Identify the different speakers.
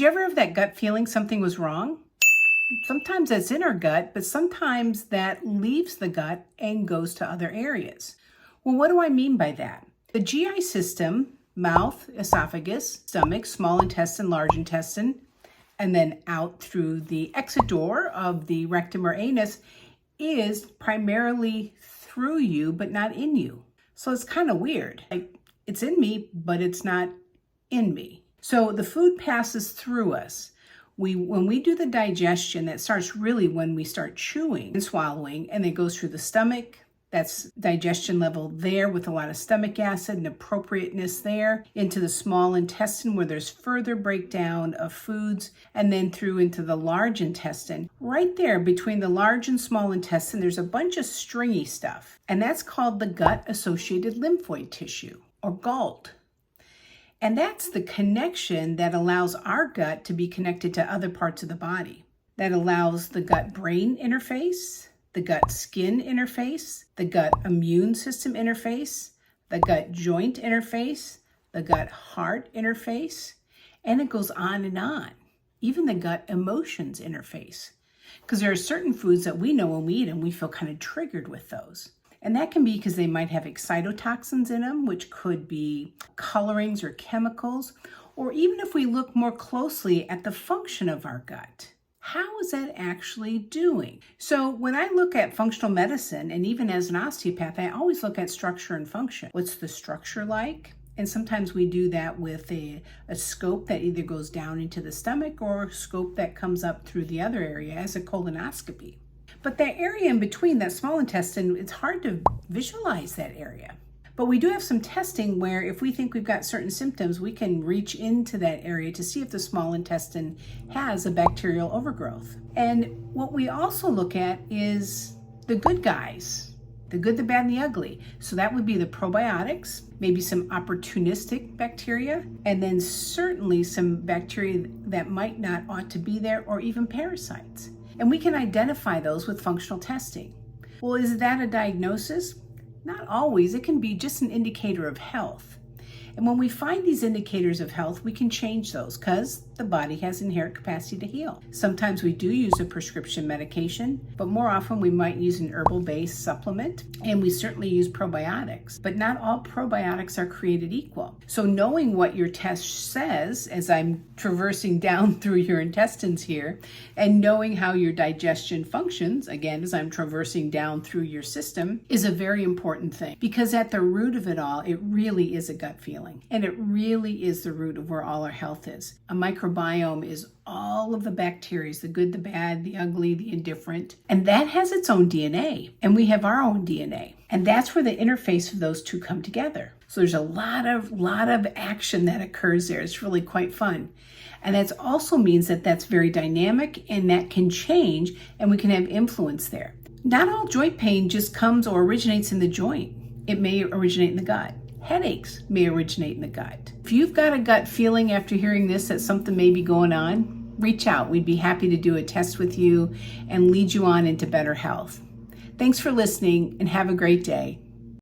Speaker 1: you ever have that gut feeling something was wrong? Sometimes that's in our gut, but sometimes that leaves the gut and goes to other areas. Well, what do I mean by that? The GI system, mouth, esophagus, stomach, small intestine, large intestine, and then out through the exit door of the rectum or anus, is primarily through you, but not in you. So it's kind of weird. Like, it's in me, but it's not in me. So the food passes through us. When we do the digestion, that starts really when we start chewing and swallowing, and it goes through the stomach. That's digestion level there with a lot of stomach acid and appropriateness there, into the small intestine where there's further breakdown of foods, and then through into the large intestine. Right there between the large and small intestine, there's a bunch of stringy stuff, and that's called the gut-associated lymphoid tissue, or GALT. And that's the connection that allows our gut to be connected to other parts of the body. That allows the gut-brain interface, the gut-skin interface, the gut immune system interface, the gut-joint interface, the gut-heart interface, and it goes on and on. Even the gut-emotions interface. Because there are certain foods that we know when we eat them, we feel kind of triggered with those. And that can be because they might have excitotoxins in them, which could be colorings or chemicals, or even if we look more closely at the function of our gut. How is that actually doing? So when I look at functional medicine, and even as an osteopath, I always look at structure and function. What's the structure like? And sometimes we do that with a scope that either goes down into the stomach or a scope that comes up through the other area as a colonoscopy. But that area in between, that small intestine, it's hard to visualize that area. But we do have some testing where if we think we've got certain symptoms, we can reach into that area to see if the small intestine has a bacterial overgrowth. And what we also look at is the good guys, the good, the bad, and the ugly. So that would be the probiotics, maybe some opportunistic bacteria, and then certainly some bacteria that might not ought to be there, or even parasites. And we can identify those with functional testing. Well, is that a diagnosis? Not always. It can be just an indicator of health. And when we find these indicators of health, we can change those because the body has inherent capacity to heal. Sometimes we do use a prescription medication, but more often we might use an herbal-based supplement, and we certainly use probiotics. But not all probiotics are created equal. So knowing what your test says, as I'm traversing down through your intestines here, and knowing how your digestion functions, again, as I'm traversing down through your system, is a very important thing. Because at the root of it all, it really is a gut feeling. And it really is the root of where all our health is. A microbiome is all of the bacteria, the good, the bad, the ugly, the indifferent. And that has its own DNA. And we have our own DNA. And that's where the interface of those two come together. So there's a lot of action that occurs there. It's really quite fun. And that also means that that's very dynamic and that can change and we can have influence there. Not all joint pain just comes or originates in the joint. It may originate in the gut. Headaches may originate in the gut. If you've got a gut feeling after hearing this that something may be going on, reach out. We'd be happy to do a test with you and lead you on into better health. Thanks for listening and have a great day.